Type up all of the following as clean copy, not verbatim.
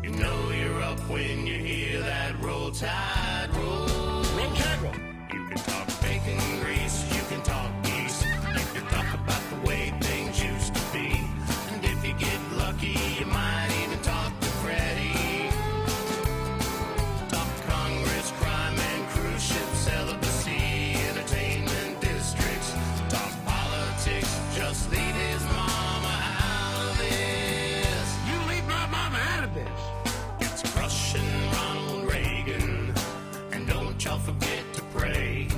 You know you're up when you hear that roll tide roll. Roll tide roll. You can talk bacon grease, you can talk geese, you can talk about the way things used to be. And if you get lucky, you might even talk to Freddie. Talk Congress, crime and cruise ship celibacy, entertainment districts. Talk politics, just leave his mama out of this. You leave my mama out of this. It's crushing Ronald Reagan, and don't y'all forget to pray.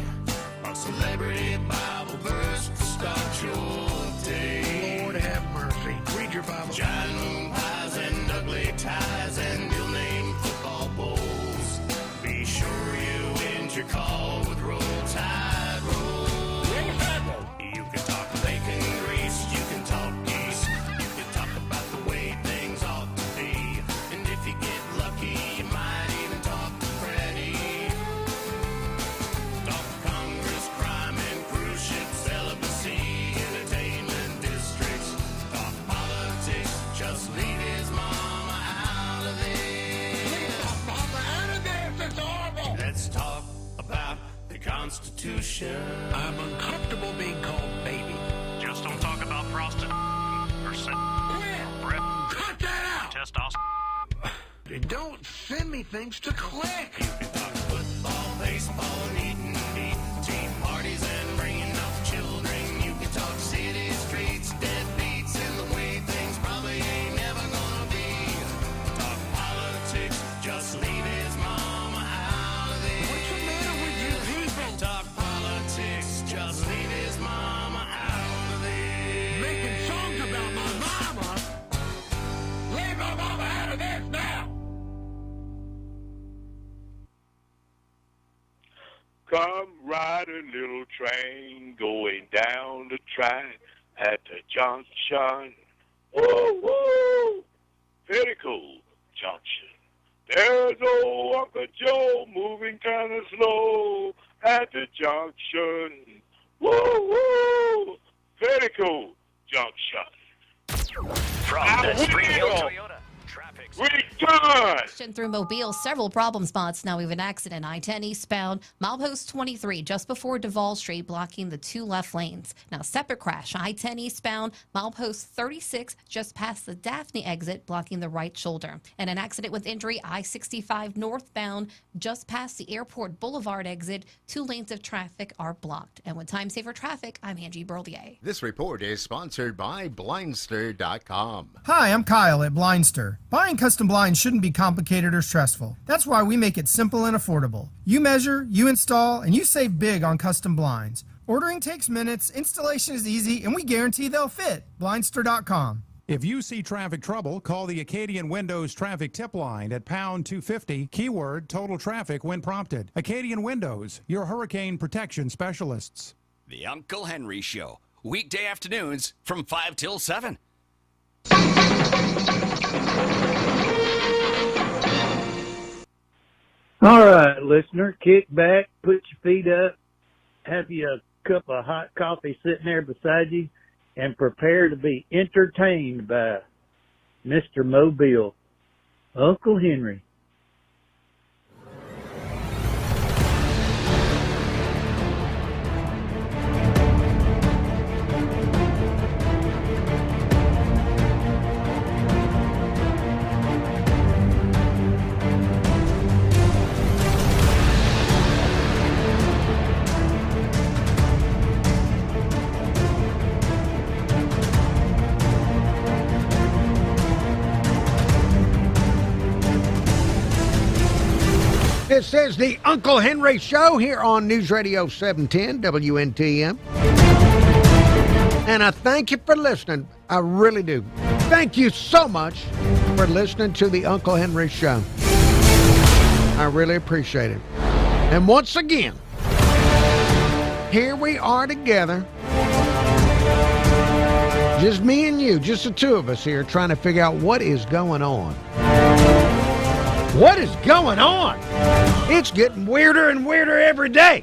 A celebrity Bible verse to start your day. Lord have mercy. Read your Bible. Giant moon pies and ugly ties and ill-named football bowls. Be sure you end your call with Roll Tide Roll. Roll Tide Roll. You can talk bacon grease, you can talk geese, you can talk about the way things ought to be. And if you get lucky, you might even talk to Freddie. Talk Congress, crime and cruise ship celibacy, entertainment districts. Talk politics, just leave his mama out of this. Mama out of this. It's horrible. Let's talk about the Constitution. I'm uncomfortable being called baby. Just don't talk about prostitution or Quit. Cut that out. testosterone. Don't send me things to click. You can talk football, baseball, and eating meat, tea parties and bringing up children. You can talk city streets, deadbeats, and the way things probably ain't never gonna be. Talk politics, just leave his mama out of this. What's the matter with you people? Talk politics, just leave his mama out of this. Making songs about my mama. Leave my mama out of this now. Come ride a little train going down the track at the junction. Woo, woo! Very cool junction. There's old Uncle Joe moving kind of slow at the junction. Woo, woo! Very cool junction. From the Spring Hill Toyota Traffic Return! Through Mobile, several problem spots. Now we have an accident. I-10 eastbound, milepost 23, just before Duval Street, blocking the two left lanes. Now, separate crash. I-10 eastbound, milepost 36, just past the Daphne exit, blocking the right shoulder. And an accident with injury, I-65 northbound, just past the Airport Boulevard exit. Two lanes of traffic are blocked. And with Time Saver Traffic, I'm Angie Berlier. This report is sponsored by Blindster.com. Hi, I'm Kyle at Blindster. Buying custom blinds shouldn't be complicated or stressful. That's why we make it simple and affordable. You measure, you install, and you save big on custom blinds. Ordering takes minutes, installation is easy, and we guarantee they'll fit. Blindster.com. If you see traffic trouble, call the Acadian Windows traffic tip line at pound 250, keyword total traffic when prompted. Acadian Windows, your hurricane protection specialists. The Uncle Henry Show, weekday afternoons from 5 till 7. All right, listener, kick back, put your feet up, have you a cup of hot coffee sitting there beside you, and prepare to be entertained by Mr. Mobile, Uncle Henry. This is the Uncle Henry Show here on News Radio 710 WNTM. And I thank you for listening. I really do. Thank you so much for listening to the Uncle Henry Show. I really appreciate it. And once again, here we are together. Just me and you, just the two of us here trying to figure out what is going on. What is going on? It's getting weirder and weirder every day.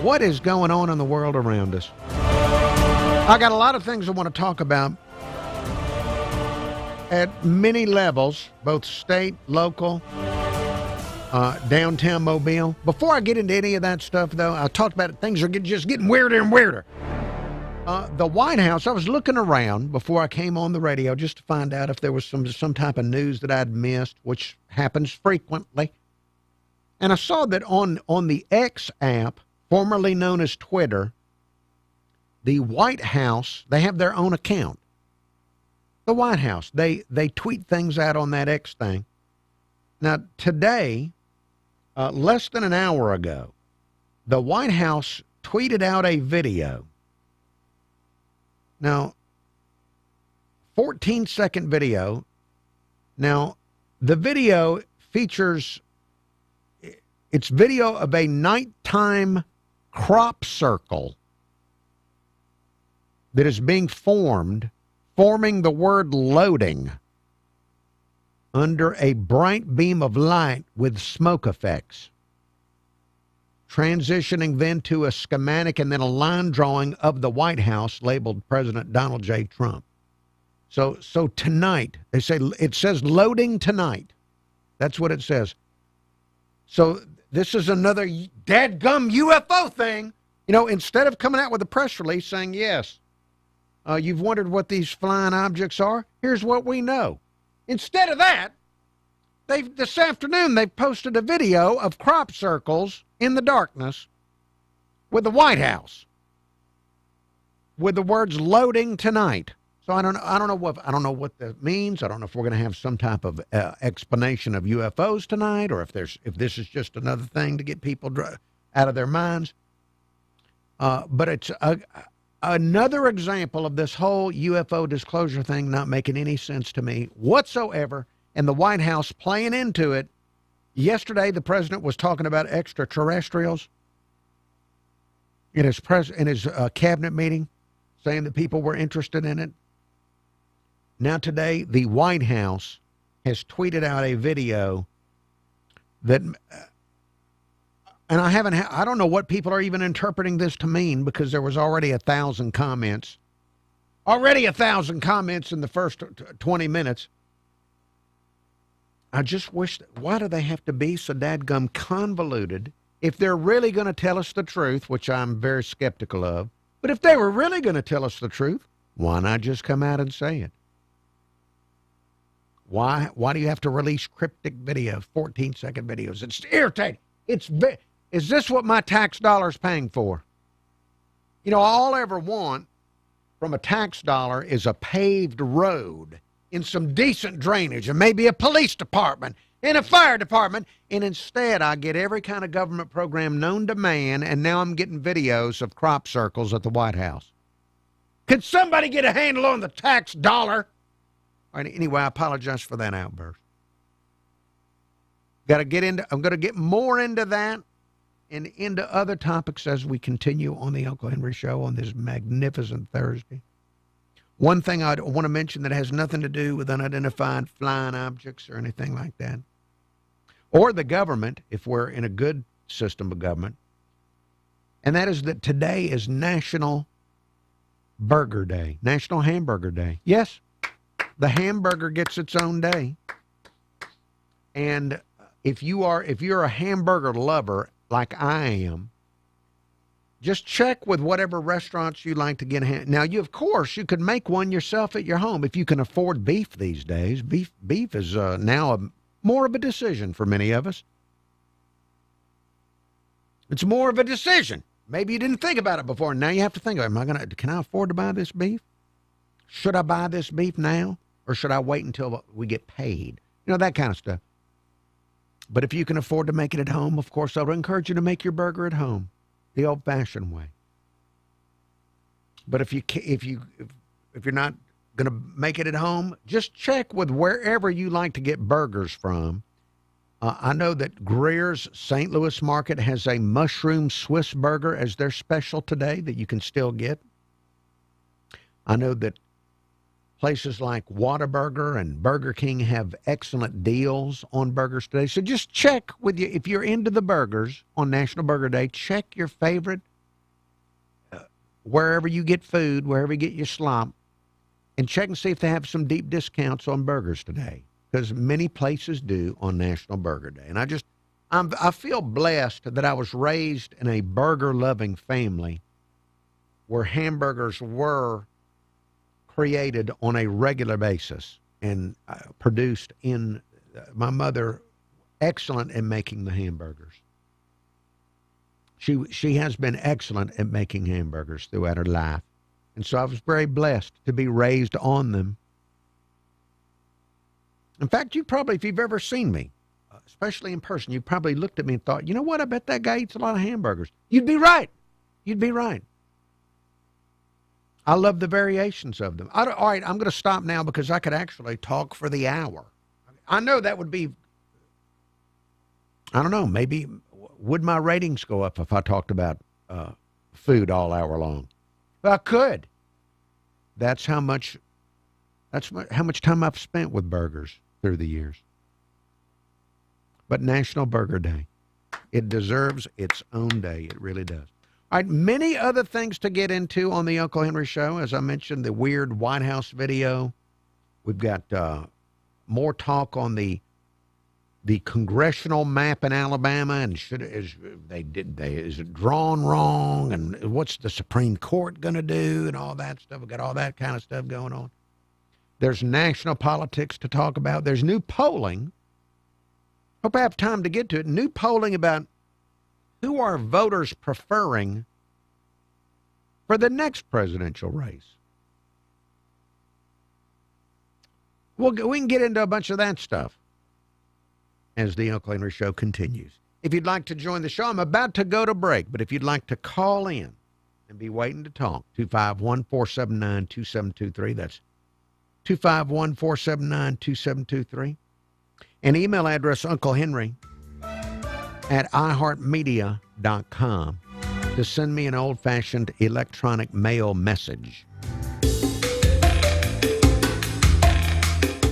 What is going on in the world around us? I got a lot of things I want to talk about at many levels, both state, local, downtown Mobile. Before I get into any of that stuff, though, I talked about it. Things are just getting weirder and weirder. The White House, I was looking around before I came on the radio just to find out if there was some type of news that I'd missed, which happens frequently. And I saw that on the X app, formerly known as Twitter, the White House, they have their own account. The White House, they tweet things out on that X thing. Now, today, less than an hour ago, the White House tweeted out a video. Now, 14-second video. Now, the video features, it's video of a nighttime crop circle that is being forming the word loading under a bright beam of light with smoke effects, transitioning then to a schematic and then a line drawing of the White House labeled President Donald J. Trump. So tonight, they say, it says loading tonight. That's what it says. So this is another dadgum UFO thing. You know, instead of coming out with a press release saying, yes, you've wondered what these flying objects are, here's what we know. Instead of that, this afternoon they've posted a video of crop circles in the darkness with the White House with the words "loading tonight." So I don't know what that means. I don't know if we're going to have some type of explanation of UFOs tonight, or if this is just another thing to get people out of their minds. But it's another example of this whole UFO disclosure thing not making any sense to me whatsoever, and the White House playing into it. Yesterday, the president was talking about extraterrestrials in his cabinet meeting, saying that people were interested in it. Now today, the White House has tweeted out a video that, and I don't know what people are even interpreting this to mean, because there was already 1,000 comments. Already 1,000 comments in the first 20 minutes. I just wish, why do they have to be so dadgum convoluted if they're really going to tell us the truth, which I'm very skeptical of? But if they were really going to tell us the truth, why not just come out and say it? Why do you have to release cryptic videos, 14-second videos? It's irritating. Is this what my tax dollar's paying for? You know, all I ever want from a tax dollar is a paved road in some decent drainage, and maybe a police department and a fire department. And instead, I get every kind of government program known to man, and now I'm getting videos of crop circles at the White House. Could somebody get a handle on the tax dollar? All right, anyway, I apologize for that outburst. I'm going to get more into that and into other topics as we continue on the Uncle Henry Show on this magnificent Thursday. One thing I want to mention that has nothing to do with unidentified flying objects or anything like that, or the government, if we're in a good system of government, and that is that today is National Burger Day, National Hamburger Day. Yes, the hamburger gets its own day. And if you're a hamburger lover like I am, just check with whatever restaurants you like to get. Now, of course, you could make one yourself at your home if you can afford beef these days. Beef is now more of a decision for many of us. It's more of a decision. Maybe you didn't think about it before. Now you have to think, can I afford to buy this beef? Should I buy this beef now, or should I wait until we get paid? You know, that kind of stuff. But if you can afford to make it at home, of course, I would encourage you to make your burger at home, the old-fashioned way. But if you're not going to make it at home, just check with wherever you like to get burgers from. I know that Greer's St. Louis Market has a mushroom Swiss burger as their special today that you can still get. I know that places like Whataburger and Burger King have excellent deals on burgers today. So just check with you. If you're into the burgers on National Burger Day, check your favorite, wherever you get food, wherever you get your slop, and check and see if they have some deep discounts on burgers today, because many places do on National Burger Day. And I feel blessed that I was raised in a burger-loving family where hamburgers were created on a regular basis and produced in my mother, excellent in making the hamburgers. She has been excellent at making hamburgers throughout her life. And so I was very blessed to be raised on them. In fact, if you've ever seen me, especially in person, you probably looked at me and thought, you know what, I bet that guy eats a lot of hamburgers. You'd be right. You'd be right. I love the variations of them. All right, I'm going to stop now because I could actually talk for the hour. I know that would be, I don't know, maybe would my ratings go up if I talked about food all hour long? Well, I could. That's how much time I've spent with burgers through the years. But National Burger Day, it deserves its own day. It really does. All right, many other things to get into on the Uncle Henry Show. As I mentioned, the weird White House video. We've got more talk on the congressional map in Alabama, and is it drawn wrong, and what's the Supreme Court going to do, and all that stuff. We've got all that kind of stuff going on. There's national politics to talk about. There's new polling. Hope I have time to get to it. New polling about who are voters preferring for the next presidential race. We can get into a bunch of that stuff as the Uncle Henry Show continues. If you'd like to join the show, I'm about to go to break, but if you'd like to call in and be waiting to talk, 251-479-2723. That's 251-479-2723. And email address unclehenry@iheartmedia.com to send me an old-fashioned electronic mail message.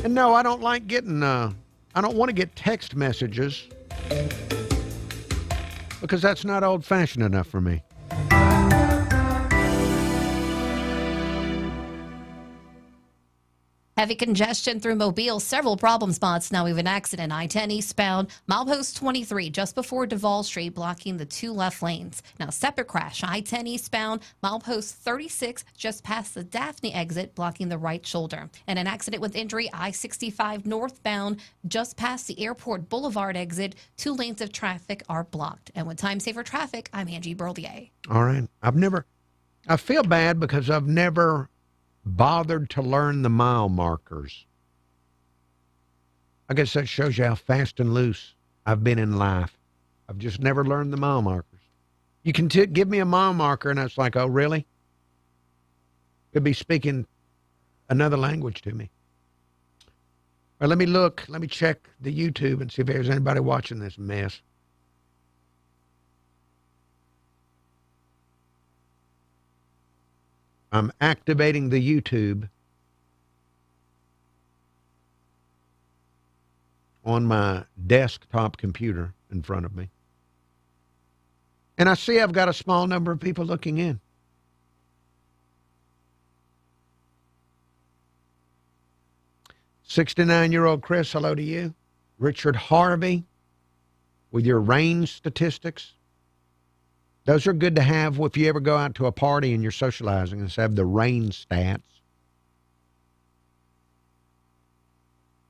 And no, I don't like getting, I don't want to get text messages because that's not old-fashioned enough for me. Heavy congestion through Mobile, several problem spots. Now we have an accident, I-10 eastbound, milepost 23, just before Duval Street, blocking the two left lanes. Now separate crash, I-10 eastbound, milepost 36, just past the Daphne exit, blocking the right shoulder. And an accident with injury, I-65 northbound, just past the Airport Boulevard exit, 2 lanes of traffic are blocked. And with Time Saver Traffic, I'm Angie Berlier. All right. I feel bad because I've never bothered to learn the mile markers. I guess that shows you how fast and loose I've been in life. I've just never learned the mile markers. You can give me a mile marker, and it's like, oh, really? Could be speaking another language to me. Or let me check the YouTube and see if there's anybody watching this mess. I'm activating the YouTube on my desktop computer in front of me. And I see I've got a small number of people looking in. "69-year-old Chris, hello to you. Richard Harvey with your range statistics. Those are good to have if you ever go out to a party and you're socializing and have the rain stats.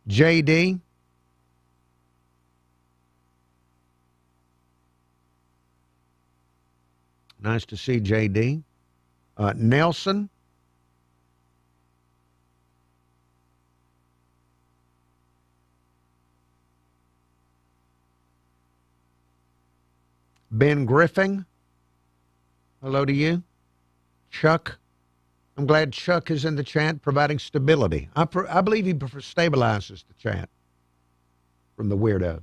JD. Nice to see JD. Nelson. Ben Griffin. Hello to you. Chuck. I'm glad Chuck is in the chat providing stability. I believe he stabilizes the chat from the weirdos.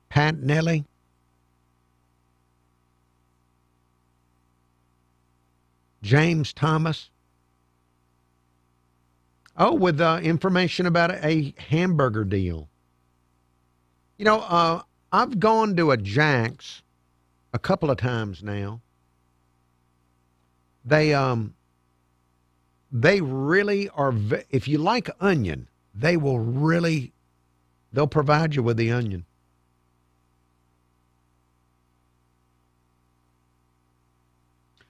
Pat Nelly. James Thomas. Oh, with information about a hamburger deal. You know, I've gone to a Jack's a couple of times now, They really are. If you like onion, they'll provide you with the onion.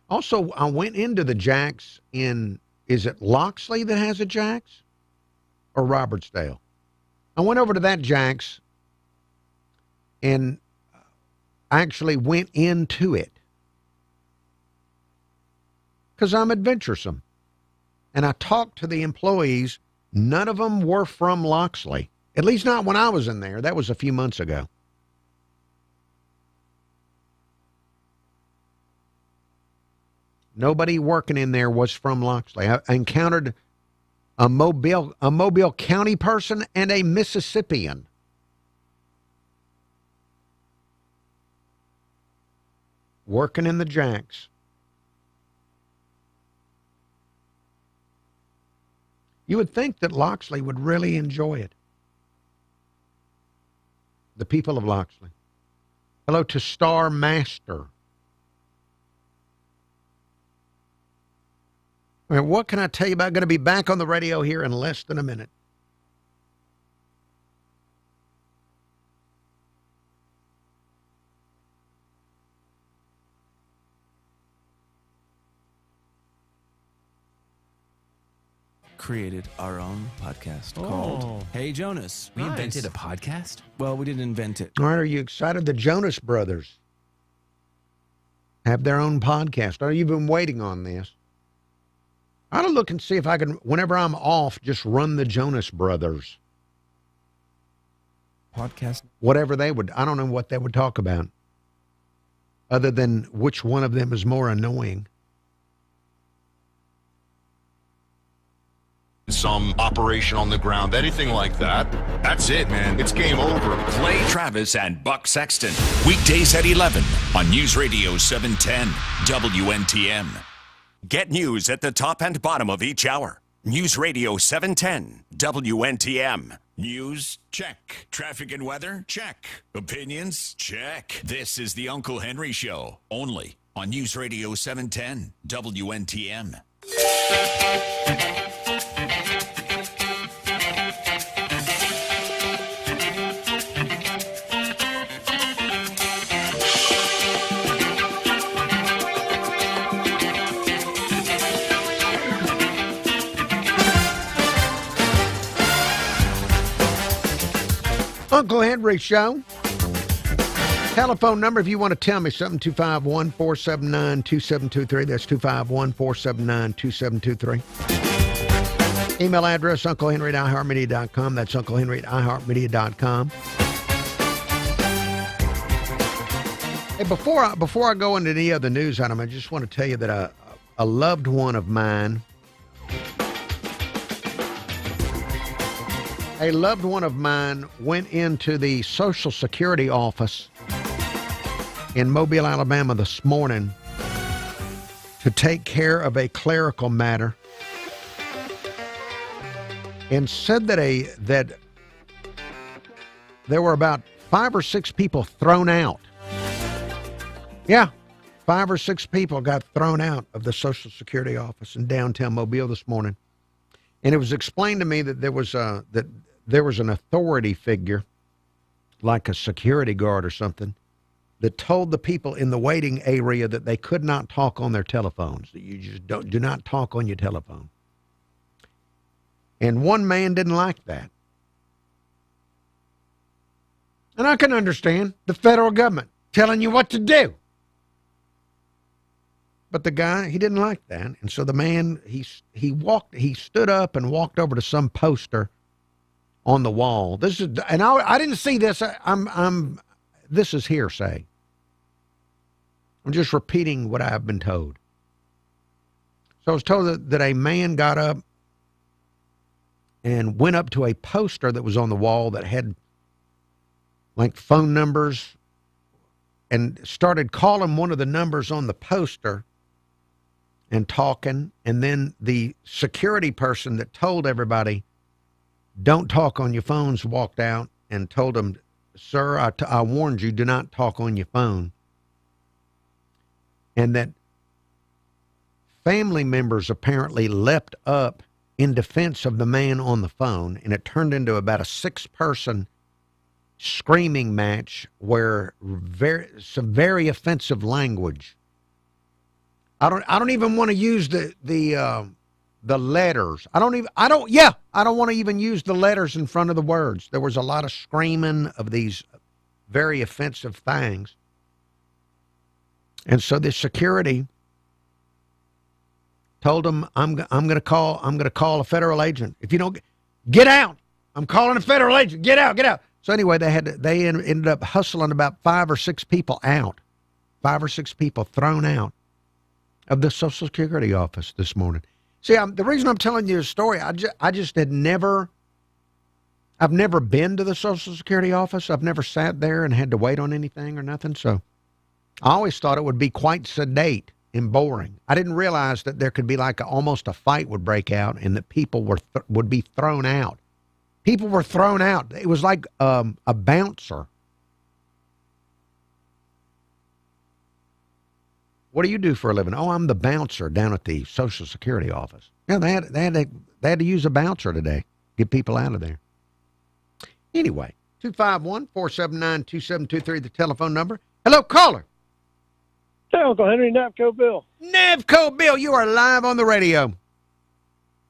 Also, I went into the Jack's is it Loxley that has a Jack's or Robertsdale? I went over to that Jack's and I actually went into it because I'm adventuresome. And I talked to the employees. None of them were from Loxley, at least not when I was in there. That was a few months ago. Nobody working in there was from Loxley. I encountered a Mobile County person and a Mississippian. Working in the Jacks. You would think that Loxley would really enjoy it. The people of Loxley. Hello to Star Master. Well, what can I tell you about? Going to be back on the radio here in less than a minute. Created our own podcast called Hey Jonas. We invented a podcast? Well, we didn't invent it. All right, are you excited? The Jonas Brothers have their own podcast. Are you been waiting on this? I ought to look and see if I can, whenever I'm off, just run the Jonas Brothers. Podcast? Whatever they would, I don't know what they would talk about. Other than which one of them is more annoying. Some operation on the ground, anything like that. That's it, man. It's game over. Clay Travis and Buck Sexton. Weekdays at 11 on News Radio 710 WNTM. Get news at the top and bottom of each hour. News Radio 710 WNTM. News? Check. Traffic and weather? Check. Opinions? Check. This is the Uncle Henry Show, only on News Radio 710 WNTM. Uncle Henry Show. Telephone number if you want to tell me something, 251-479-2723. That's 251-479-2723. Email address, unclehenry@iheartmedia.com. That's unclehenry@iheartmedia.com. Hey, before I go into any other news item, I just want to tell you that a loved one of mine, went into the Social Security office in Mobile, Alabama this morning to take care of a clerical matter and said that there were about 5 or 6 people thrown out. Yeah, 5 or 6 people got thrown out of the Social Security office in downtown Mobile this morning. And it was explained to me that there was an authority figure, like a security guard or something, that told the people in the waiting area that they could not talk on their telephones, that you just do not talk on your telephone. And one man didn't like that. And I can understand the federal government telling you what to do. But the guy, he didn't like that. And so the man, he stood up and walked over to some poster on the wall. I didn't see this. This is hearsay. I'm just repeating what I've been told. So I was told that a man got up and went up to a poster that was on the wall that had like phone numbers and started calling one of the numbers on the poster and talking. And then the security person that told everybody, don't talk on your phones, walked out and told them, sir, I warned you, do not talk on your phone. And that family members apparently leapt up in defense of the man on the phone, and it turned into about a 6-person screaming match where some very offensive language. I don't even want to use the letters. I don't want to even use the letters in front of the words. There was a lot of screaming of these very offensive things. And so the security told him, I'm going to call a federal agent. If you don't get out, I'm calling a federal agent. Get out. So anyway, they ended up hustling about 5 or 6 people out. 5 or 6 people thrown out of the Social Security office this morning. See, the reason I'm telling you the story, I just had never, I've never been to the Social Security office. I've never sat there and had to wait on anything or nothing. So I always thought it would be quite sedate and boring. I didn't realize that there could be almost a fight would break out and that people would be thrown out. People were thrown out. It was like a bouncer. What do you do for a living? Oh, I'm the bouncer down at the Social Security office. Yeah, they had to use a bouncer today, get people out of there. Anyway, 251-479-2723, the telephone number. Hello, caller. Hey, Uncle Henry, Navco Bill. Navco Bill, you are live on the radio.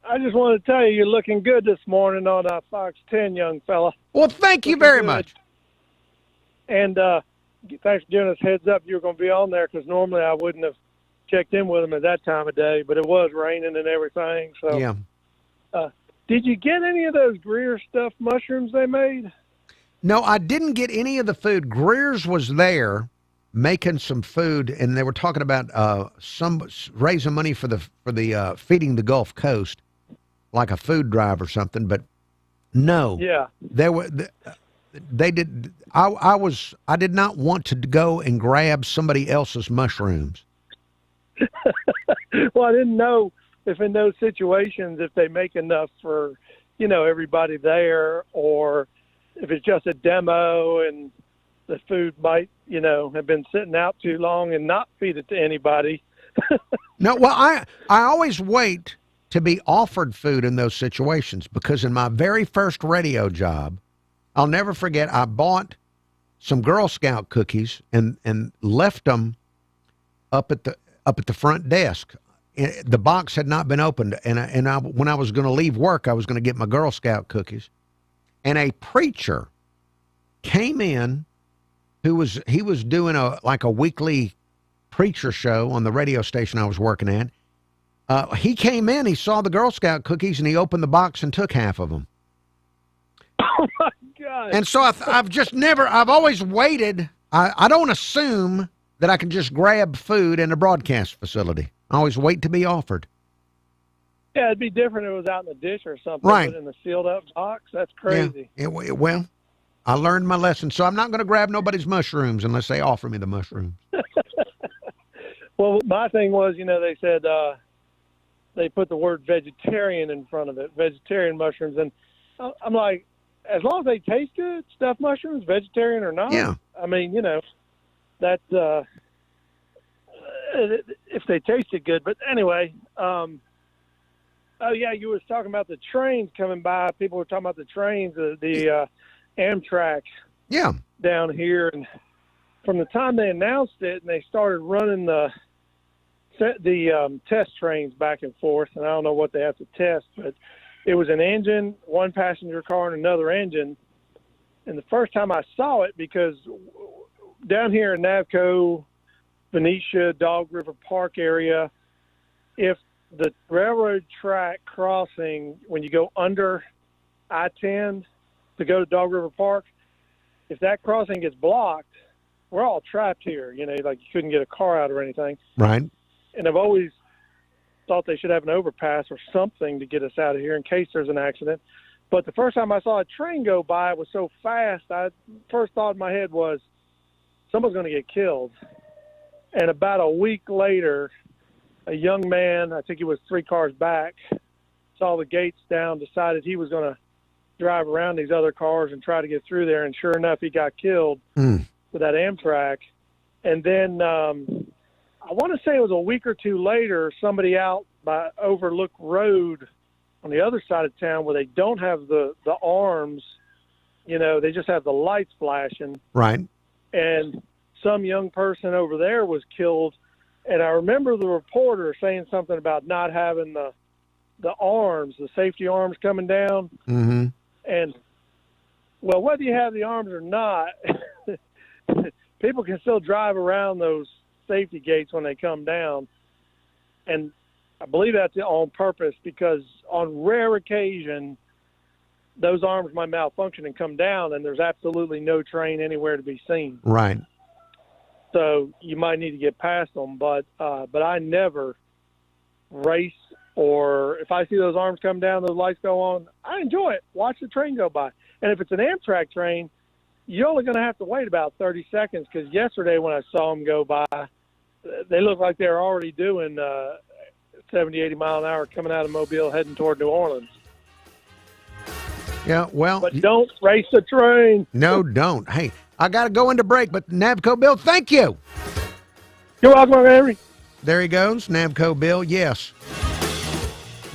I just want to tell you, you're looking good this morning on Fox 10, young fella. Well, thank you very much. And thanks for giving us heads up you were going to be on there, because normally I wouldn't have checked in with them at that time of day, but it was raining and everything. So, yeah. Did you get any of those Greer stuffed mushrooms they made? No, I didn't get any of the food. Greer's was there making some food, and they were talking about raising money for the Feeding the Gulf Coast, like a food drive or something. But no, yeah, they did. I did not want to go and grab somebody else's mushrooms. Well, I didn't know if in those situations if they make enough for everybody there, or if it's just a demo and the food might have been sitting out too long and not feed it to anybody. No, well, I always wait to be offered food in those situations, because in my very first radio job, I'll never forget, I bought some Girl Scout cookies and left them up at the front desk. The box had not been opened, and when I was going to leave work, I was going to get my Girl Scout cookies, and a preacher came in he was doing a weekly preacher show on the radio station I was working at. He came in, he saw the Girl Scout cookies, and he opened the box and took half of them. Oh my God. And so I've always waited. I don't assume that I can just grab food in a broadcast facility. I always wait to be offered. Yeah, it'd be different if it was out in the dish or something. Right. But in the sealed up box, that's crazy. Yeah. Well, I learned my lesson, so I'm not going to grab nobody's mushrooms unless they offer me the mushrooms. Well, my thing was, they said they put the word vegetarian in front of it, vegetarian mushrooms. And I'm like, as long as they taste good, stuffed mushrooms, vegetarian or not. Yeah. I mean, that's if they tasted good. But anyway, oh, yeah, you was talking about the trains coming by. People were talking about the trains, the Amtrak down here. And from the time they announced it and they started running the test trains back and forth, and I don't know what they have to test, but it was an engine, one passenger car, and another engine. And the first time I saw it, because down here in Navco, Venetia, Dog River Park area, if the railroad track crossing, when you go under I-10 to go to Dog River Park, if that crossing gets blocked, we're all trapped here. Like you couldn't get a car out or anything. Right. And I've always thought they should have an overpass or something to get us out of here in case there's an accident. But the first time I saw a train go by, it was so fast. First thought in my head was, someone's going to get killed. And about a week later, a young man, I think he was 3 cars back, saw the gates down, decided he was going to drive around these other cars and try to get through there. And sure enough, he got killed with that Amtrak. And then I want to say it was a week or two later, somebody out by Overlook Road on the other side of town where they don't have the arms, they just have the lights flashing. Right. And some young person over there was killed. And I remember the reporter saying something about not having the arms, the safety arms coming down. Mm-hmm. And, well, whether you have the arms or not, people can still drive around those safety gates when they come down. And I believe that's on purpose because on rare occasion, those arms might malfunction and come down, and there's absolutely no train anywhere to be seen. Right. So you might need to get past them, but I never race, or if I see those arms come down, those lights go on, I enjoy it. Watch the train go by. And if it's an Amtrak train, you're only going to have to wait about 30 seconds because yesterday when I saw them go by, they looked like they were already doing 70, 80 mile an hour coming out of Mobile heading toward New Orleans. Yeah, well. But don't race the train. No, don't. Hey, I got to go into break, but Navco Bill, thank you. You're welcome, Henry. There he goes, Navco Bill. Yes.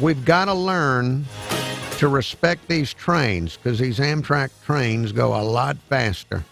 We've got to learn to respect these trains because these Amtrak trains go a lot faster.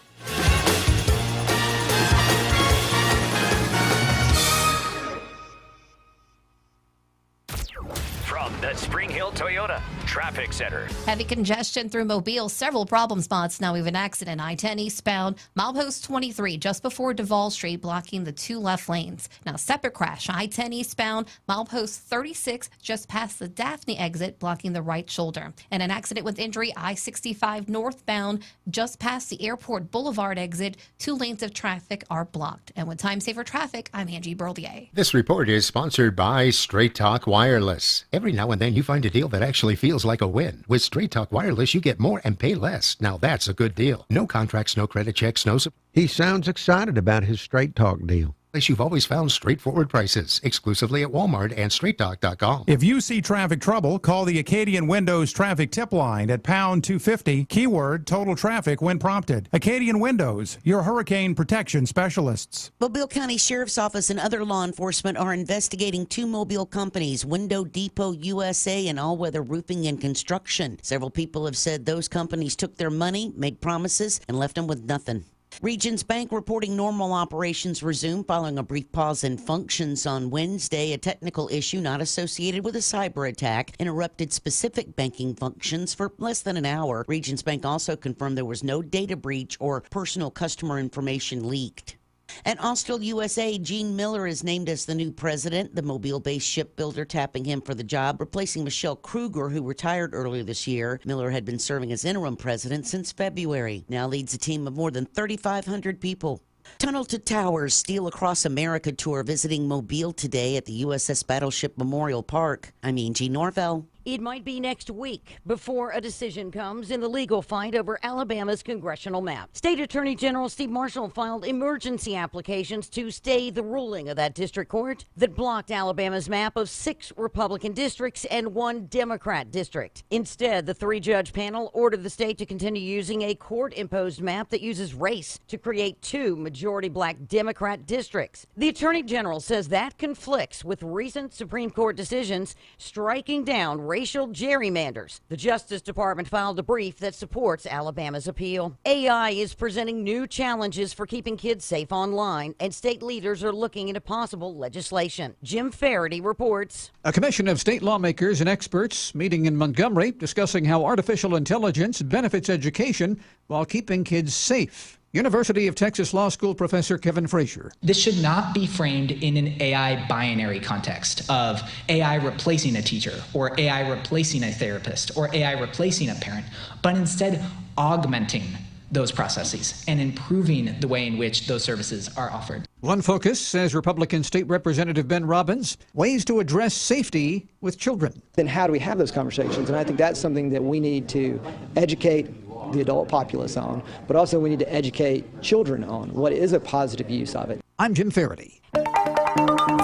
From the Spring Hill Toyota Traffic Center. Heavy congestion through Mobile. Several problem spots. Now we have an accident. I-10 eastbound. Milepost 23 just before Duval Street blocking the two left lanes. Now separate crash. I-10 eastbound. Milepost 36 just past the Daphne exit blocking the right shoulder. And an accident with injury. I-65 northbound just past the Airport Boulevard exit. 2 lanes of traffic are blocked. And with Time Saver Traffic, I'm Angie Berlier. This report is sponsored by Straight Talk Wireless. Every now and then you find a deal that actually feels like a win. With Straight Talk Wireless, you get more and pay less. Now that's a good deal. No contracts, no credit checks, no support. He sounds excited about his Straight Talk deal. You've always found straightforward prices exclusively at Walmart and StraightTalk.com. If you see traffic trouble, call the Acadian Windows traffic tip line at pound 250, keyword total traffic when prompted. Acadian Windows, your hurricane protection specialists. Mobile County Sheriff's Office and other law enforcement are investigating 2 Mobile companies, Window Depot USA and All Weather Roofing and Construction. Several people have said those companies took their money, made promises, and left them with nothing. Regions Bank reporting normal operations resume following a brief pause in functions on Wednesday. A technical issue not associated with a cyber attack interrupted specific banking functions for less than an hour. Regions Bank also confirmed there was no data breach or personal customer information leaked. At Austell USA, Gene Miller is named as the new president, the Mobile-based shipbuilder tapping him for the job, replacing Michelle Kruger, who retired earlier this year. Miller had been serving as interim president since February. Now leads a team of more than 3,500 people. Tunnel to Towers Steel Across America tour visiting Mobile today at the USS Battleship Memorial Park. I'm Angie Norvell. It might be next week before a decision comes in the legal fight over Alabama's congressional map. State Attorney General Steve Marshall filed emergency applications to stay the ruling of that district court that blocked Alabama's map of 6 Republican districts and 1 Democrat district. Instead, the 3-judge panel ordered the state to continue using a court-imposed map that uses race to create 2 majority black Democrat districts. The Attorney General says that conflicts with recent Supreme Court decisions striking down racial gerrymanders. The Justice Department filed a brief that supports Alabama's appeal. AI is presenting new challenges for keeping kids safe online, and state leaders are looking into possible legislation. Jim Faraday reports. A commission of state lawmakers and experts meeting in Montgomery discussing how artificial intelligence benefits education while keeping kids safe. University of Texas Law School professor Kevin Frazier. This should not be framed in an AI binary context of AI replacing a teacher or AI replacing a therapist or AI replacing a parent, but instead augmenting those processes and improving the way in which those services are offered. One focus, says Republican State Representative Ben Robbins, ways to address safety with children. Then how do we have those conversations? And I think that's something that we need to educate the adult populace on, but also we need to educate children on what is a positive use of it. I'm Jim Faraday.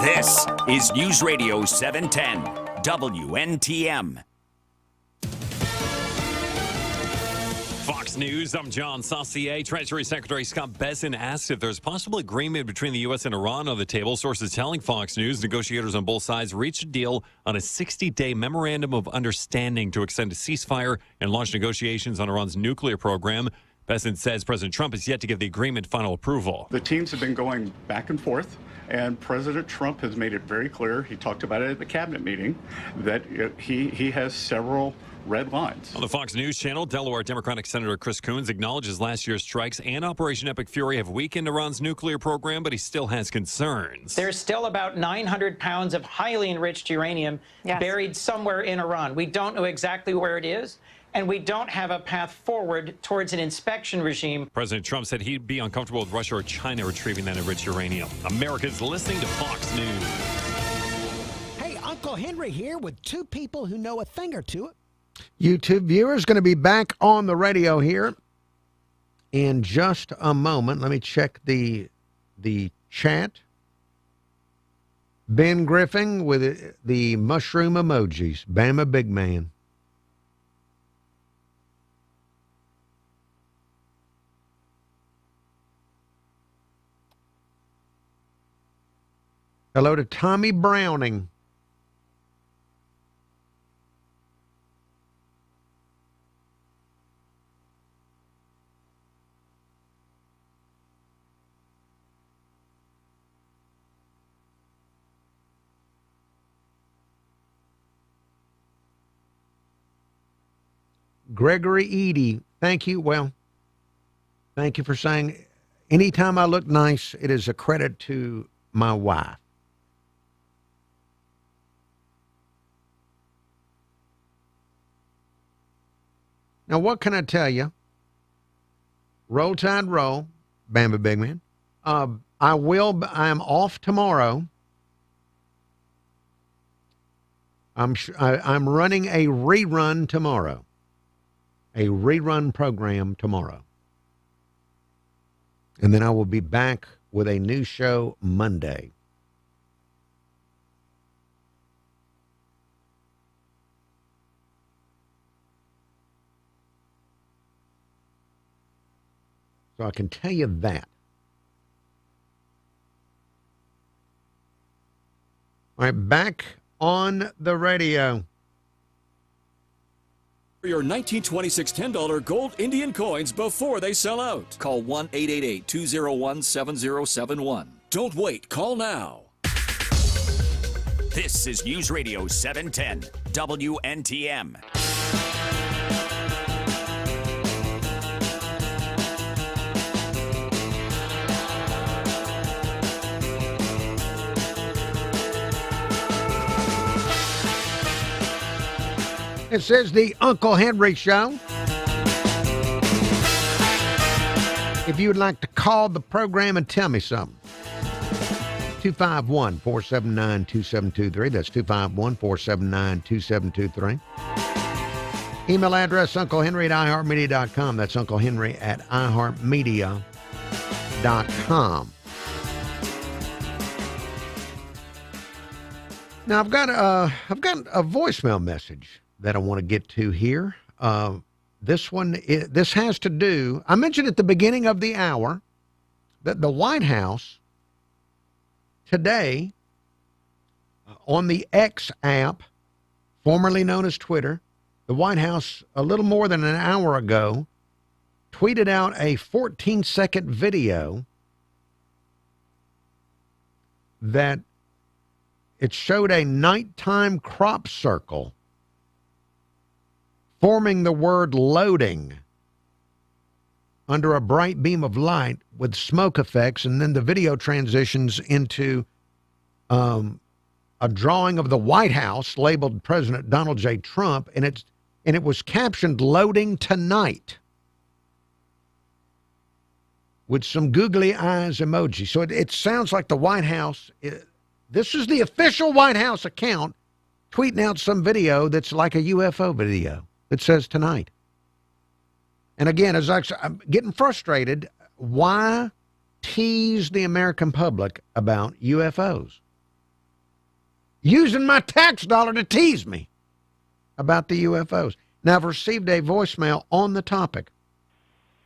This is News Radio 710 WNTM. Fox News. I'm John Saucier. Treasury Secretary Scott Bessent asked if there's possible agreement between the U.S. and Iran on the table. Sources telling Fox News negotiators on both sides reached a deal on a 60-day memorandum of understanding to extend a ceasefire and launch negotiations on Iran's nuclear program. Bessent says President Trump has yet to give the agreement final approval. The teams have been going back and forth, and President Trump has made it very clear, he talked about it at the cabinet meeting, that he has several red lines. On the Fox News channel, Delaware Democratic Senator Chris Coons acknowledges last year's strikes and Operation Epic Fury have weakened Iran's nuclear program, but he still has concerns. There's still about 900 pounds of highly enriched uranium buried somewhere in Iran. We don't know exactly where it is, and we don't have a path forward towards an inspection regime. President Trump said he'd be uncomfortable with Russia or China retrieving that enriched uranium. America's listening to Fox News. Hey, Uncle Henry here with two people who know a thing or two. YouTube viewers, going to be back on the radio here in just a moment. Let me check the chat. Ben Griffin with the mushroom emojis. Bama Big Man. Hello to Tommy Browning. Gregory Eady, thank you. Well, thank you for saying anytime I look nice, it is a credit to my wife. Now, what can I tell you? Roll Tide Roll, Bamba Big Man. I'm off tomorrow. I'm running a rerun tomorrow. A rerun program tomorrow. And then I will be back with a new show Monday. So I can tell you that. All right, back on the radio. For your 1926 $10 gold Indian coins before they sell out. Call 1-888-201-7071. Don't wait. Call now. This is News Radio 710 WNTM. This is the Uncle Henry Show. If you would like to call the program and tell me something, 251-479-2723. That's 251-479-2723. Email address, unclehenry@iheartmedia.com. That's unclehenry@iheartmedia.com. Now, I've got a voicemail message that I want to get to here. This has to do, I mentioned at the beginning of the hour that the White House today on the X app, formerly known as Twitter, the White House a little more than an hour ago tweeted out a 14-second video that it showed a nighttime crop circle forming the word loading under a bright beam of light with smoke effects, and then the video transitions into a drawing of the White House labeled President Donald J. Trump, and it was captioned "Loading Tonight" with some googly eyes emoji. So it sounds like the White House, this is the official White House account tweeting out some video that's like a UFO video. It says tonight. And again, as I'm getting frustrated, why tease the American public about UFOs? Using my tax dollar to tease me about the UFOs. Now, I've received a voicemail on the topic.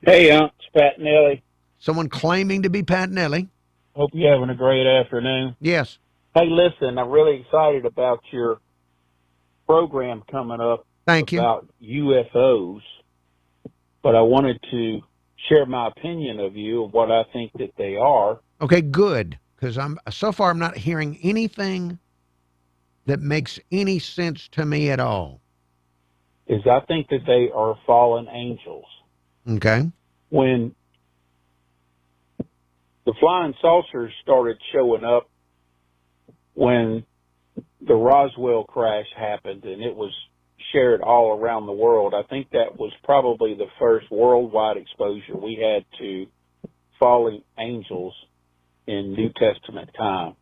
Hey, it's Pat Nelly. Someone claiming to be Pat Nelly. Hope you're having a great afternoon. Yes. Hey, listen, I'm really excited about your program coming up. Thank you. About UFOs, but I wanted to share my opinion of you of what I think that they are. Okay, good, because I'm not hearing anything that makes any sense to me at all. I think that they are fallen angels. Okay. When the flying saucers started showing up when the Roswell crash happened, and it was shared all around the world, I think that was probably the first worldwide exposure we had to fallen angels in New Testament time.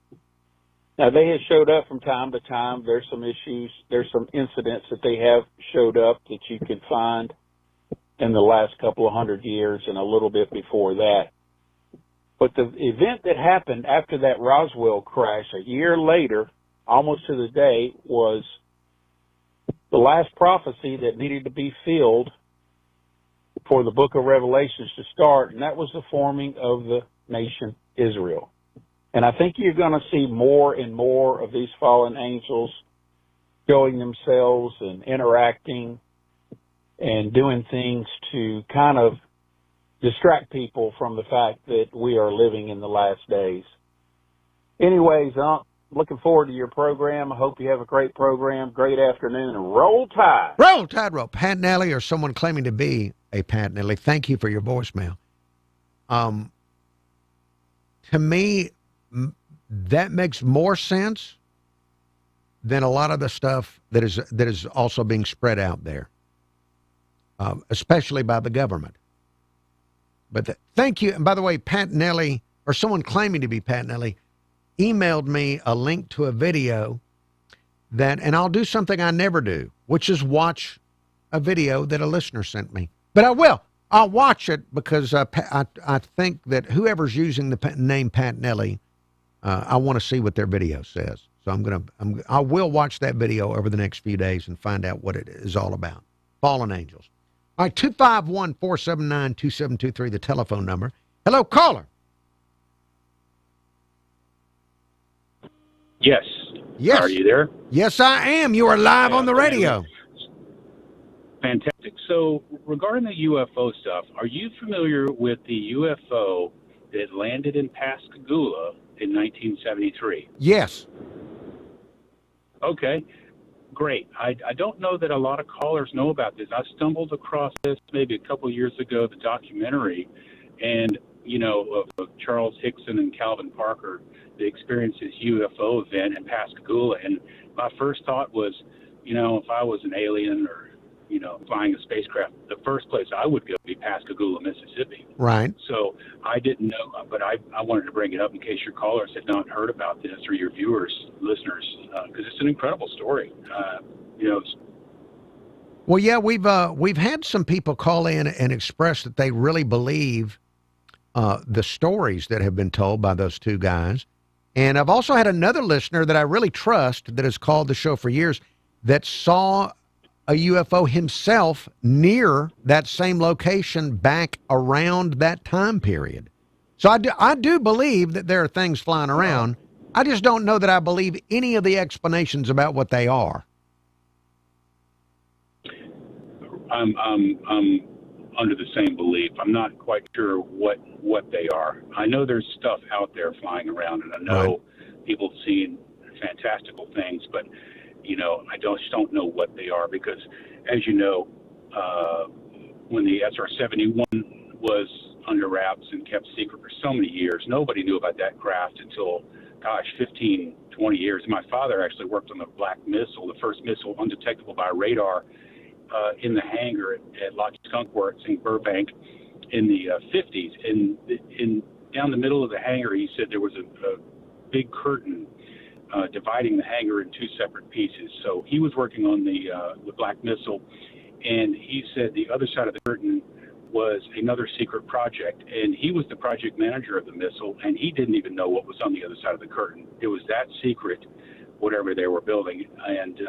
Now, they have showed up from time to time. There's some issues, there's some incidents that they have showed up that you can find in the last couple of 100 years and a little bit before that. But the event that happened after that Roswell crash a year later, almost to the day, was the last prophecy that needed to be filled for the book of Revelations to start, and that was the forming of the nation Israel. And I think you're going to see more and more of these fallen angels showing themselves and interacting and doing things to kind of distract people from the fact that we are living in the last days. Anyways, looking forward to your program. I hope you have a great program, great afternoon, and roll tide. Roll tide, roll. Pat Nelly or someone claiming to be a Pat Nelly, thank you for your voicemail. To me, that makes more sense than a lot of the stuff that is also being spread out there, especially by the government. But thank you. And by the way, Pat Nelly or someone claiming to be Pat Nelly emailed me a link to a video and I'll do something I never do, which is watch a video that a listener sent me. But I will. I'll watch it because I think that whoever's using the name Pat Nelly, I want to see what their video says. So I will watch that video over the next few days and find out what it is all about. Fallen angels. All right, 251-479-2723, the telephone number. Hello, caller. Yes. Yes. Are you there? Yes, I am. You are live on the radio. Fantastic. So regarding the UFO stuff, are you familiar with the UFO that landed in Pascagoula in 1973? Yes. Okay. Great. I don't know that a lot of callers know about this. I stumbled across this maybe a couple of years ago, the documentary, and, of Charles Hickson and Calvin Parker, they experienced this UFO event in Pascagoula. And my first thought was, if I was an alien or, flying a spacecraft, the first place I would go would be Pascagoula, Mississippi. Right. So I didn't know, but I wanted to bring it up in case your callers had not heard about this or your listeners, because it's an incredible story. Well, yeah, we've had some people call in and express that they really believe the stories that have been told by those two guys. And I've also had another listener that I really trust that has called the show for years that saw a UFO himself near that same location back around that time period. So I do believe that there are things flying around. I just don't know that I believe any of the explanations about what they are. I'm under the same belief. I'm not quite sure what they are. I know there's stuff out there flying around, and I know people have seen fantastical things, but I just don't know what they are because, as you know, when the SR-71 was under wraps and kept secret for so many years, nobody knew about that craft until, 15, 20 years. My father actually worked on the Black Missile, the first missile undetectable by radar in the hangar at Lockheed Skunk Works in Burbank in the 50s. And down the middle of the hangar, he said there was a big curtain dividing the hangar in two separate pieces. So he was working on the Black Missile, and he said the other side of the curtain was another secret project, and he was the project manager of the missile, and he didn't even know what was on the other side of the curtain. It was that secret, whatever they were building, and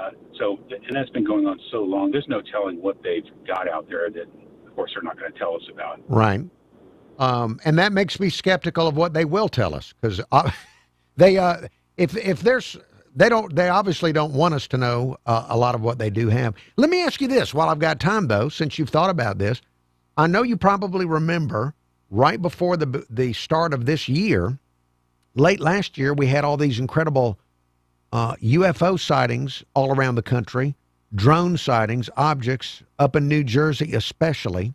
that's been going on so long. There's no telling what they've got out there that course, they're not going to tell us about. Right. And that makes me skeptical of what they will tell us, because they obviously don't want us to know a lot of what they do have. Let me ask you this while I've got time, though, since you've thought about this. I know you probably remember right before the start of this year, late last year, we had all these incredible UFO sightings all around the country, drone sightings, objects up in New Jersey especially.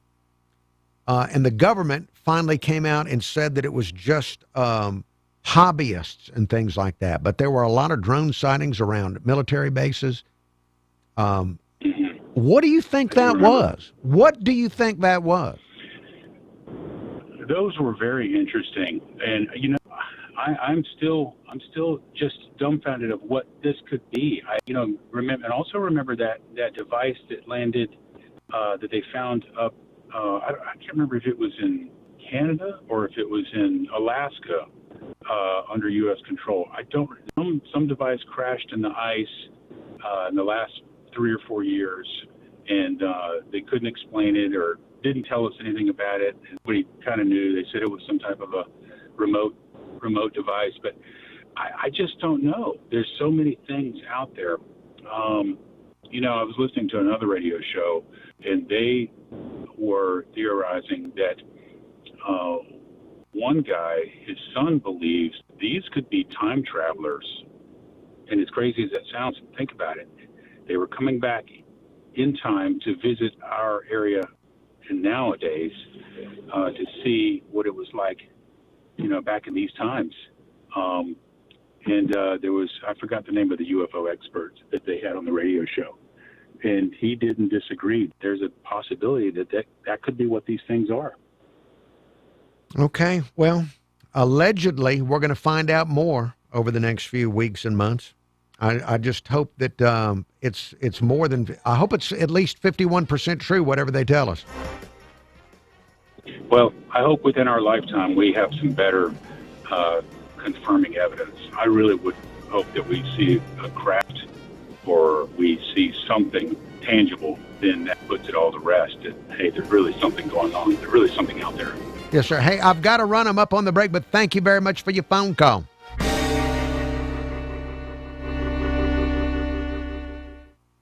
And the government finally came out and said that it was just hobbyists and things like that. But there were a lot of drone sightings around military bases. What do you think that was? What do you think that was? Those were very interesting, and I'm still just dumbfounded of what this could be. Remember that device that landed that they found up. I can't remember if it was in Canada or if it was in Alaska under U.S. control. Some device crashed in the ice in the last 3 or 4 years, and they couldn't explain it or didn't tell us anything about it. We kind of knew. They said it was some type of a remote device, but I just don't know. There's so many things out there. I was listening to another radio show, and they were theorizing that one guy, his son, believes these could be time travelers. And as crazy as that sounds, think about it. They were coming back in time to visit our area and nowadays to see what it was like, back in these times. There was, I forgot the name of the UFO expert that they had on the radio show. And he didn't disagree. There's a possibility that could be what these things are. Okay. Well, allegedly, we're going to find out more over the next few weeks and months. I just hope that it's more than, I hope it's at least 51% true, whatever they tell us. Well, I hope within our lifetime we have some better confirming evidence. I really would hope that we see a craft or we see something tangible, then that puts it all to rest. And, hey, there's really something going on. There's really something out there. Yes, sir. Hey, I've got to run. I'm up on the break, but thank you very much for your phone call.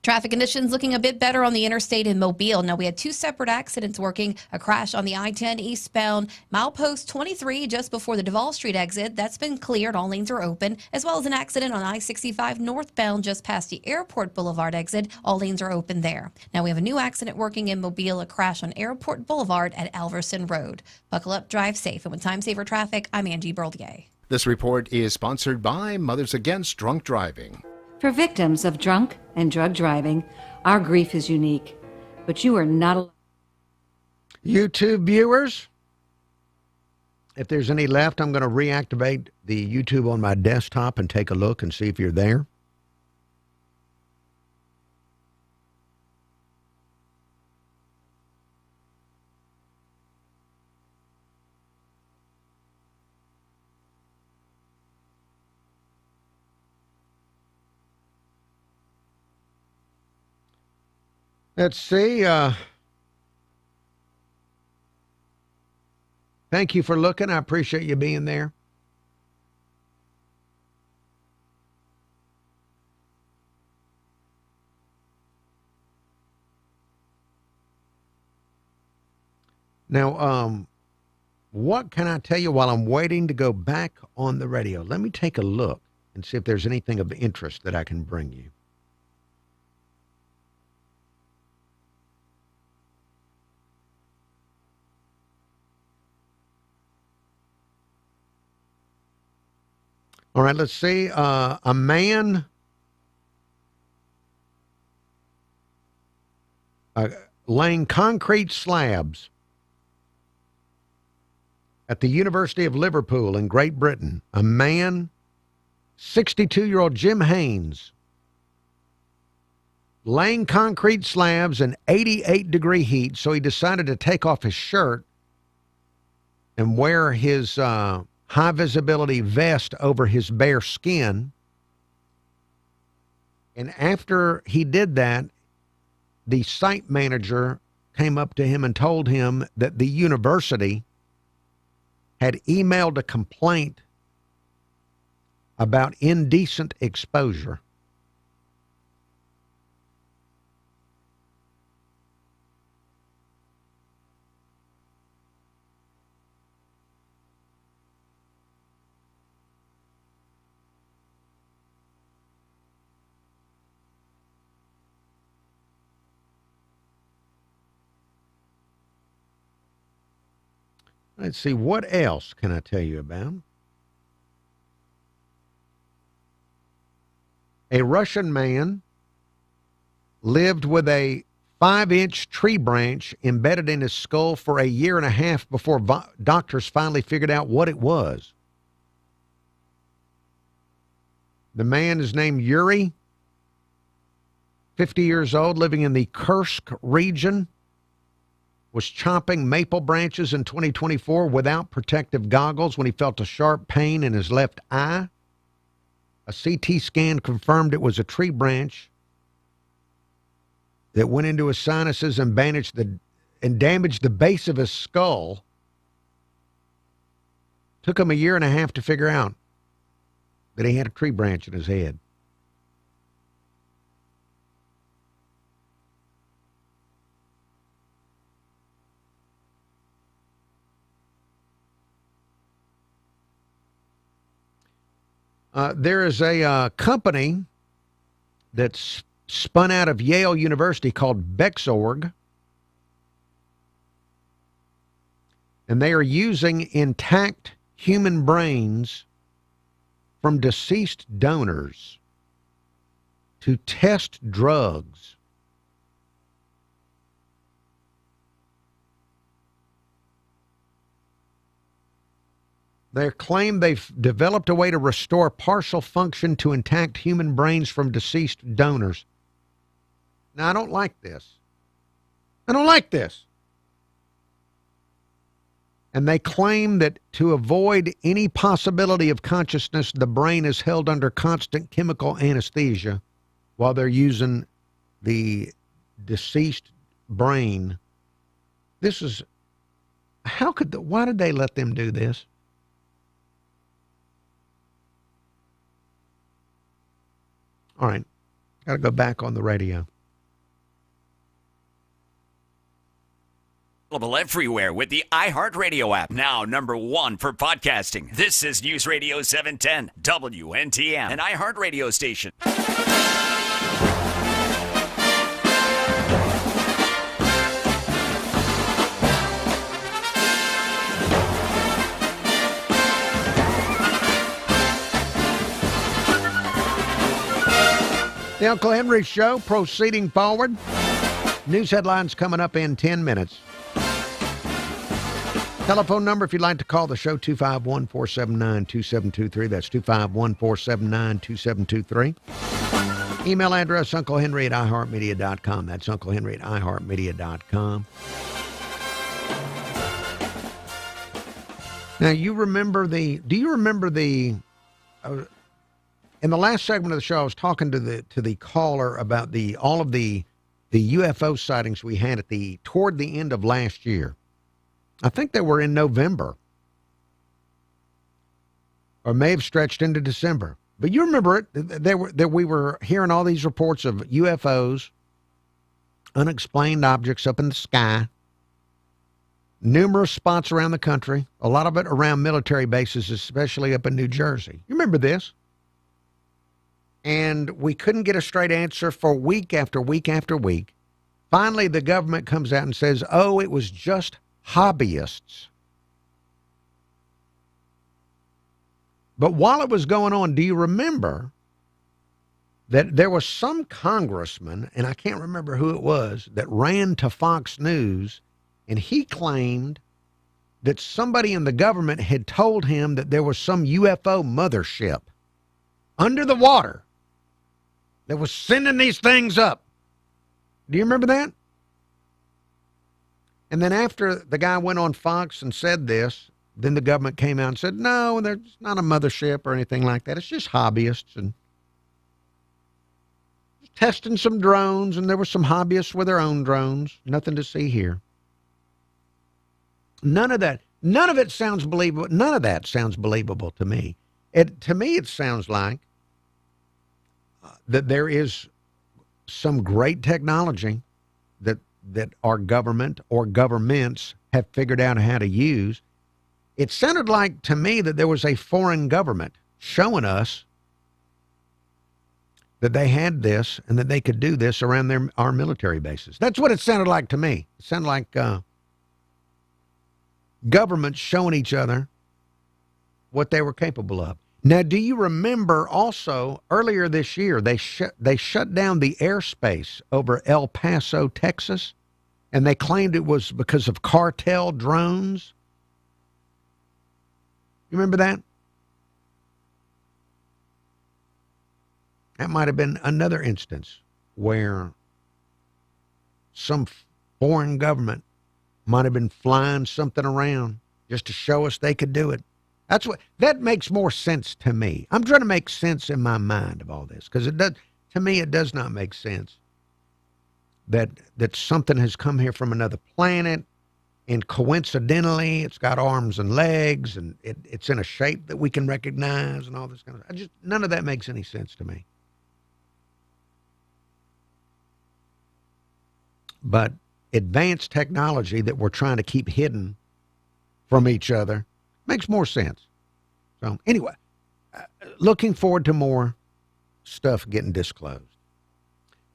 Traffic conditions looking a bit better on the interstate in Mobile. Now, we had 2 separate accidents working. A crash on the I-10 eastbound milepost 23 just before the Duval Street exit. That's been cleared. All lanes are open. As well as an accident on I-65 northbound just past the Airport Boulevard exit. All lanes are open there. Now, we have a new accident working in Mobile. A crash on Airport Boulevard at Alverson Road. Buckle up, drive safe. And with Time Saver Traffic, I'm Angie Berlier. This report is sponsored by Mothers Against Drunk Driving. For victims of drunk and drug driving, our grief is unique, but you are not alone. YouTube viewers, if there's any left, I'm going to reactivate the YouTube on my desktop and take a look and see if you're there. Let's see. Thank you for looking. I appreciate you being there. Now, what can I tell you while I'm waiting to go back on the radio? Let me take a look and see if there's anything of interest that I can bring you. All right, let's see. A man laying concrete slabs at the University of Liverpool in Great Britain. A man, 62-year-old Jim Haynes, laying concrete slabs in 88-degree heat, so he decided to take off his shirt and wear his high-visibility vest over his bare skin. And after he did that, the site manager came up to him and told him that the university had emailed a complaint about indecent exposure. Let's see, what else can I tell you about? A Russian man lived with a 5-inch tree branch embedded in his skull for a year and a half before doctors finally figured out what it was. The man is named Yuri, 50 years old, living in the Kursk region, was chopping maple branches in 2024 without protective goggles when he felt a sharp pain in his left eye. A CT scan confirmed it was a tree branch that went into his sinuses and damaged the base of his skull. Took him a year and a half to figure out that he had a tree branch in his head. There is a company that's spun out of Yale University called Bexorg, and they are using intact human brains from deceased donors to test drugs. They claim they've developed a way to restore partial function to intact human brains from deceased donors. Now, I don't like this. I don't like this. And they claim that to avoid any possibility of consciousness, the brain is held under constant chemical anesthesia while they're using the deceased brain. This is, why did they let them do this? All right, got to go back on the radio. Available everywhere with the iHeartRadio app. Now #1 for podcasting. This is News Radio 710 WNTM, an iHeartRadio station. The Uncle Henry Show proceeding forward. News headlines coming up in 10 minutes. Telephone number if you'd like to call the show, 251-479-2723. That's 251-479-2723. Email address, unclehenry@iheartmedia.com. That's unclehenry@iheartmedia.com. Now, do you remember in the last segment of the show, I was talking to the caller about all of the UFO sightings we had toward the end of last year. I think they were in November, or may have stretched into December. But you remember it? That we were hearing all these reports of UFOs, unexplained objects up in the sky, numerous spots around the country. A lot of it around military bases, especially up in New Jersey. You remember this? And we couldn't get a straight answer for week after week after week. Finally, the government comes out and says, oh, it was just hobbyists. But while it was going on, do you remember that there was some congressman, and I can't remember who it was, that ran to Fox News, and he claimed that somebody in the government had told him that there was some UFO mothership under the water that was sending these things up. Do you remember that? And then after the guy went on Fox and said this, then the government came out and said, no, there's not a mothership or anything like that. It's just hobbyists and just testing some drones, and there were some hobbyists with their own drones. Nothing to see here. None of it sounds believable. None of that sounds believable to me. To me, it sounds like that there is some great technology that our government or governments have figured out how to use. It sounded like to me that there was a foreign government showing us that they had this and that they could do this around our military bases. That's what it sounded like to me. It sounded like governments showing each other what they were capable of. Now, do you remember also earlier this year they shut down the airspace over El Paso, Texas, and they claimed it was because of cartel drones? You remember that? That might have been another instance where some foreign government might have been flying something around just to show us they could do it. That makes more sense to me. I'm trying to make sense in my mind of all this, because to me it does not make sense that something has come here from another planet, and coincidentally it's got arms and legs, and it's in a shape that we can recognize, and all this kind of stuff. None of that makes any sense to me. But advanced technology that we're trying to keep hidden from each other makes more sense. So anyway, looking forward to more stuff getting disclosed.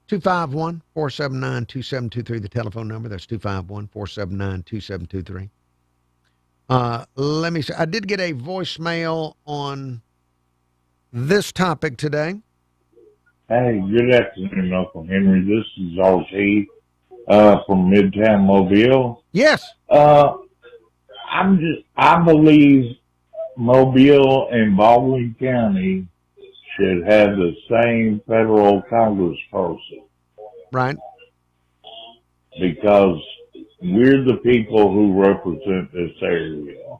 251-479-2723, the telephone number. That's 251-479-2723. Let me see. I did get a voicemail on this topic today. Hey, good afternoon, Uncle Henry. This is RT from Midtown Mobile. Yes. I believe Mobile and Baldwin County should have the same federal congressperson. Right. Because we're the people who represent this area.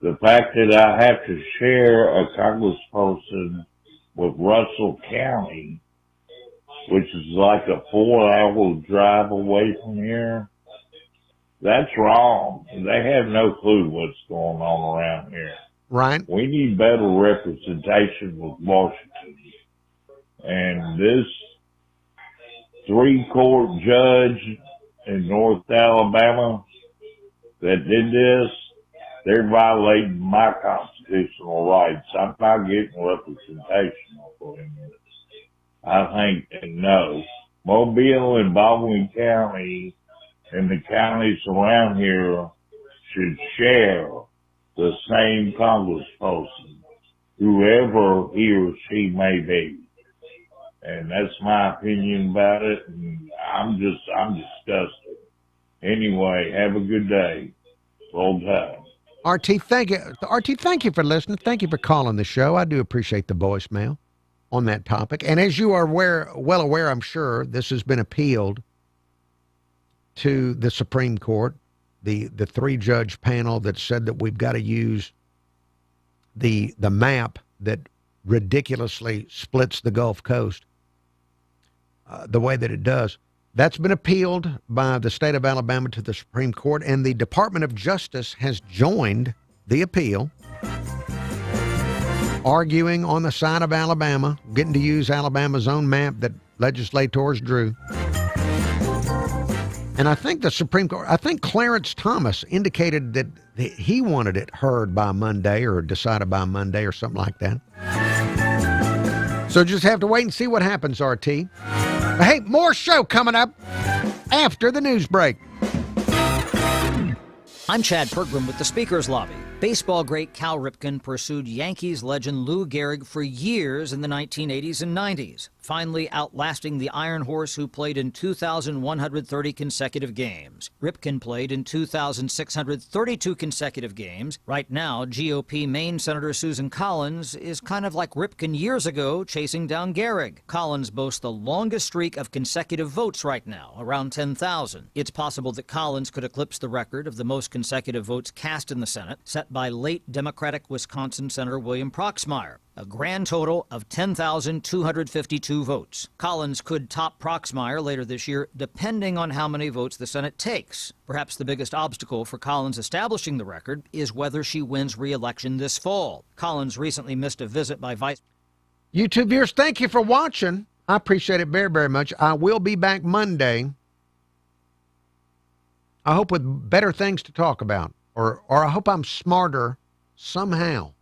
The fact that I have to share a congressperson with Russell County, which is like a 4-hour drive away from here, that's wrong. They have no clue what's going on around here. Right. We need better representation with Washington. And this 3-court judge in North Alabama that did this, they're violating my constitutional rights. I'm not getting representation for him. I think, no. Mobile and Baldwin County and the counties around here should share the same congressperson, whoever he or she may be. And that's my opinion about it. And I'm disgusted. Anyway, have a good day. Roll Tide. RT, thank you. RT, thank you for listening. Thank you for calling the show. I do appreciate the voicemail on that topic. And as you are well aware, I'm sure, this has been appealed to the Supreme Court, the 3-judge panel that said that we've got to use the map that ridiculously splits the Gulf Coast the way that it does. That's been appealed by the state of Alabama to the Supreme Court, and the Department of Justice has joined the appeal, arguing on the side of Alabama, getting to use Alabama's own map that legislators drew. And I think the Supreme Court, I think Clarence Thomas indicated that he wanted it heard by Monday or decided by Monday or something like that. So just have to wait and see what happens, RT. Hey, more show coming up after the news break. I'm Chad Pergram with the Speaker's Lobby. Baseball great Cal Ripken pursued Yankees legend Lou Gehrig for years in the 1980s and 90s, finally outlasting the Iron Horse, who played in 2,130 consecutive games. Ripken played in 2,632 consecutive games. Right now, GOP Maine Senator Susan Collins is kind of like Ripken years ago chasing down Gehrig. Collins boasts the longest streak of consecutive votes right now, around 10,000. It's possible that Collins could eclipse the record of the most consecutive votes cast in the Senate, set set by late Democratic Wisconsin Senator William Proxmire, a grand total of 10,252 votes. Collins could top Proxmire later this year, depending on how many votes the Senate takes. Perhaps the biggest obstacle for Collins establishing the record is whether she wins re-election this fall. Collins recently missed a visit by Vice... YouTube viewers, thank you for watching. I appreciate it very, very much. I will be back Monday. I hope with better things to talk about. Or I hope I'm smarter somehow.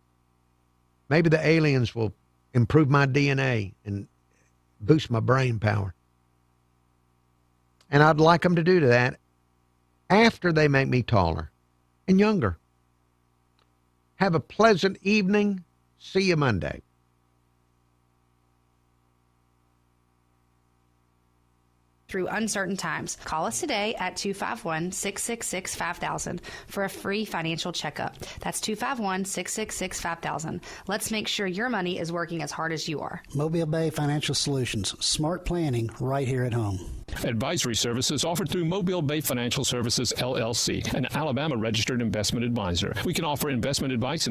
Maybe the aliens will improve my DNA and boost my brain power. And I'd like them to do that after they make me taller and younger. Have a pleasant evening. See you Monday. Through uncertain times. Call us today at 251-666-5000 for a free financial checkup. That's 251-666-5000. Let's make sure your money is working as hard as you are. Mobile Bay Financial Solutions. Smart planning right here at home. Advisory services offered through Mobile Bay Financial Services, LLC, an Alabama registered investment advisor. We can offer investment advice